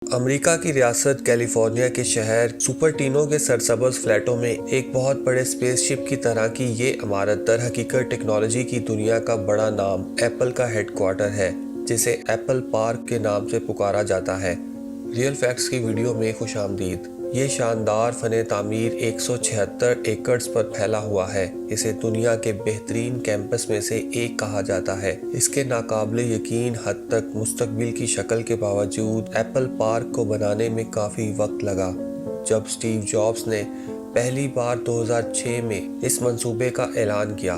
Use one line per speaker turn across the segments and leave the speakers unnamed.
امریکہ کی ریاست کیلیفورنیا کے شہر سوپرٹینو کے سرسبز فلیٹوں میں ایک بہت بڑے اسپیس شپ کی طرح کی یہ عمارت در حقیقت ٹیکنالوجی کی دنیا کا بڑا نام ایپل کا ہیڈ کوارٹر ہے، جسے ایپل پارک کے نام سے پکارا جاتا ہے۔ ریئل فیکٹس کی ویڈیو میں خوش آمدید۔ یہ شاندار فن تعمیر 176 ایکڑز پر پھیلا ہوا ہے۔ اسے دنیا کے بہترین کیمپس میں سے ایک کہا جاتا ہے۔ اس کے ناقابل یقین حد تک مستقبل کی شکل کے باوجود ایپل پارک کو بنانے میں کافی وقت لگا۔ جب اسٹیو جابز نے پہلی بار 2006 میں اس منصوبے کا اعلان کیا،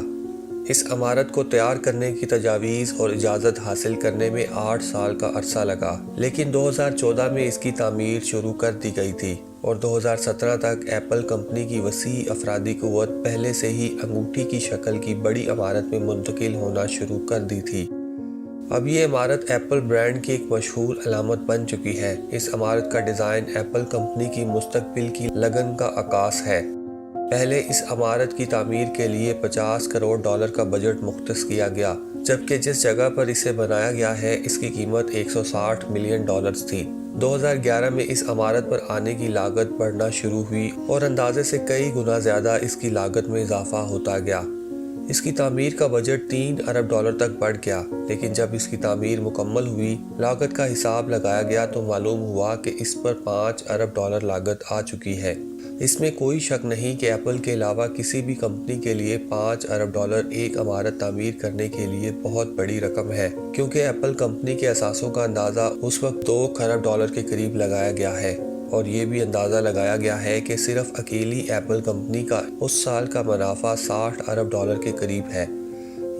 اس عمارت کو تیار کرنے کی تجاویز اور اجازت حاصل کرنے میں 8 سال کا عرصہ لگا، لیکن 2014 میں اس کی تعمیر شروع کر دی گئی تھی اور 2017 تک ایپل کمپنی کی وسیع افرادی قوت پہلے سے ہی انگوٹھی کی شکل کی بڑی عمارت میں منتقل ہونا شروع کر دی تھی۔ اب یہ عمارت ایپل برانڈ کی ایک مشہور علامت بن چکی ہے۔ اس عمارت کا ڈیزائن ایپل کمپنی کی مستقبل کی لگن کا عکاس ہے۔ پہلے اس عمارت کی تعمیر کے لیے $50 کروڑ کا بجٹ مختص کیا گیا، جبکہ جس جگہ پر اسے بنایا گیا ہے اس کی قیمت $160 ملین تھی۔ 2011 میں اس عمارت پر آنے کی لاگت بڑھنا شروع ہوئی اور اندازے سے کئی گنا زیادہ اس کی لاگت میں اضافہ ہوتا گیا۔ اس کی تعمیر کا بجٹ $3 ارب تک بڑھ گیا، لیکن جب اس کی تعمیر مکمل ہوئی، لاگت کا حساب لگایا گیا تو معلوم ہوا کہ اس پر $5 ارب لاگت آ چکی ہے۔ اس میں کوئی شک نہیں کہ ایپل کے علاوہ کسی بھی کمپنی کے لیے $5 ارب ایک عمارت تعمیر کرنے کے لیے بہت بڑی رقم ہے، کیونکہ ایپل کمپنی کے اثاثوں کا اندازہ اس وقت $2 کھرب کے قریب لگایا گیا ہے، اور یہ بھی اندازہ لگایا گیا ہے کہ صرف اکیلی ایپل کمپنی کا اس سال کا منافع $60 ارب کے قریب ہے۔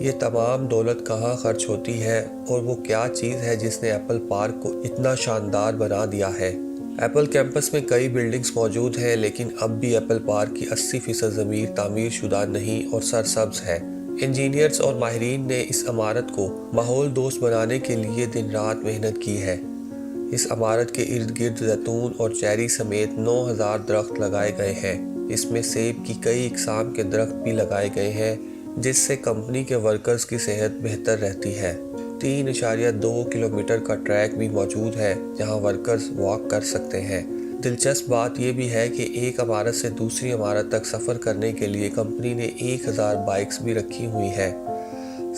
یہ تمام دولت کہاں خرچ ہوتی ہے اور وہ کیا چیز ہے جس نے ایپل پارک کو اتنا شاندار بنا دیا ہے؟ ایپل کیمپس میں کئی بلڈنگز موجود ہیں، لیکن اب بھی ایپل پارک کی 80% زمین تعمیر شدہ نہیں اور سرسبز ہے۔ انجینئرز اور ماہرین نے اس عمارت کو ماحول دوست بنانے کے لیے دن رات محنت کی ہے۔ اس عمارت کے ارد گرد زیتون اور چیری سمیت 9000 درخت لگائے گئے ہیں۔ اس میں سیب کی کئی اقسام کے درخت بھی لگائے گئے ہیں، جس سے کمپنی کے ورکرز کی صحت بہتر رہتی ہے۔ 3.2 کلومیٹر کا ٹریک بھی موجود ہے جہاں ورکرز واک کر سکتے ہیں۔ دلچسپ بات یہ بھی ہے کہ ایک عمارت سے دوسری عمارت تک سفر کرنے کے لیے کمپنی نے 1000 بائکس بھی رکھی ہوئی ہیں۔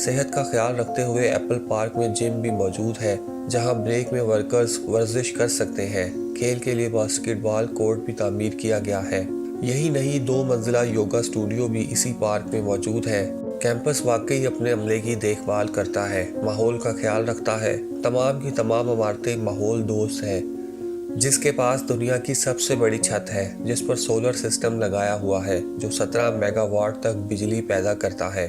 صحت کا خیال رکھتے ہوئے ایپل پارک میں جم بھی موجود ہے، جہاں بریک میں ورکرز ورزش کر سکتے ہیں۔ کھیل کے لیے باسکٹ بال کورٹ بھی تعمیر کیا گیا ہے۔ یہی نہیں، 2 منزلہ یوگا اسٹوڈیو بھی اسی پارک میں موجود ہے۔ کیمپس واقعی اپنے عملے کی دیکھ بھال کرتا ہے، ماحول کا خیال رکھتا ہے۔ تمام کی تمام عمارتیں ماحول دوست ہیں۔ جس کے پاس دنیا کی سب سے بڑی چھت ہے، جس پر سولر سسٹم لگایا ہوا ہے جو 17 میگا واٹ تک بجلی پیدا کرتا ہے،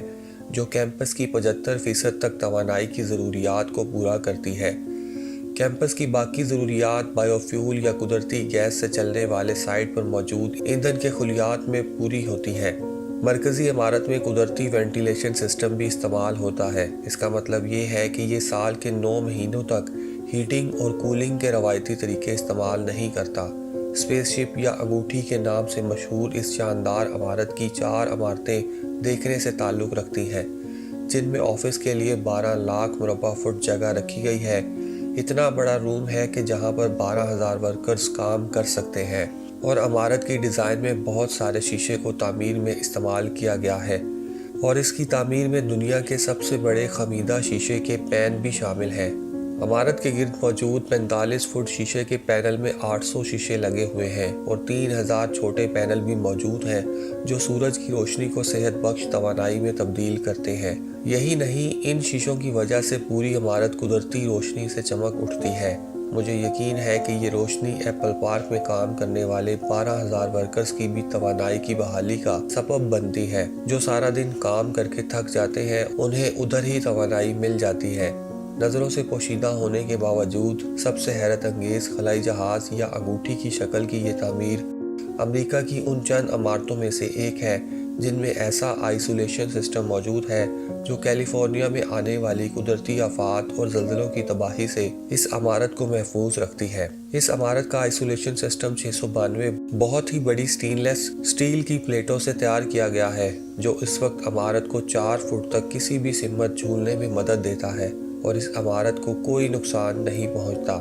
جو کیمپس کی 75% تک توانائی کی ضروریات کو پورا کرتی ہے۔ کیمپس کی باقی ضروریات بائیو فیول یا قدرتی گیس سے چلنے والے سائٹ پر موجود ایندھن کے خلیات میں پوری ہوتی ہے۔ مرکزی عمارت میں قدرتی وینٹیلیشن سسٹم بھی استعمال ہوتا ہے۔ اس کا مطلب یہ ہے کہ یہ سال کے 9 مہینوں تک ہیٹنگ اور کولنگ کے روایتی طریقے استعمال نہیں کرتا۔ اسپیس شپ یا انگوٹھی کے نام سے مشہور اس شاندار عمارت کی 4 عمارتیں دیکھنے سے تعلق رکھتی ہیں، جن میں آفس کے لیے 12 لاکھ مربع فٹ جگہ رکھی گئی ہے۔ اتنا بڑا روم ہے کہ جہاں پر 12,000 ورکرز کام کر سکتے ہیں، اور عمارت کی ڈیزائن میں بہت سارے شیشے کو تعمیر میں استعمال کیا گیا ہے، اور اس کی تعمیر میں دنیا کے سب سے بڑے خمیدہ شیشے کے پین بھی شامل ہیں۔ عمارت کے گرد موجود 45 فٹ شیشے کے پینل میں 800 شیشے لگے ہوئے ہیں، اور 3000 چھوٹے پینل بھی موجود ہیں جو سورج کی روشنی کو صحت بخش توانائی میں تبدیل کرتے ہیں۔ یہی نہیں، ان شیشوں کی وجہ سے پوری عمارت قدرتی روشنی سے چمک اٹھتی ہے۔ مجھے یقین ہے کہ یہ روشنی ایپل پارک میں کام کرنے والے 12,000 ورکرز کی بھی توانائی کی بحالی کا سبب بنتی ہے، جو سارا دن کام کر کے تھک جاتے ہیں۔ انہیں ادھر ہی توانائی مل جاتی ہے۔ نظروں سے پوشیدہ ہونے کے باوجود سب سے حیرت انگیز خلائی جہاز یا انگوٹھی کی شکل کی یہ تعمیر امریکہ کی ان چند عمارتوں میں سے ایک ہے جن میں ایسا آئسولیشن سسٹم موجود ہے جو کیلیفورنیا میں آنے والی قدرتی آفات اور زلزلوں کی تباہی سے اس عمارت کو محفوظ رکھتی ہے۔ اس عمارت کا آئسولیشن سسٹم 692 بہت ہی بڑی سٹین لیس سٹیل کی پلیٹوں سے تیار کیا گیا ہے، جو اس وقت عمارت کو 4 فٹ تک کسی بھی سمت جھولنے میں مدد دیتا ہے، اور اس عمارت کو کوئی نقصان نہیں پہنچتا۔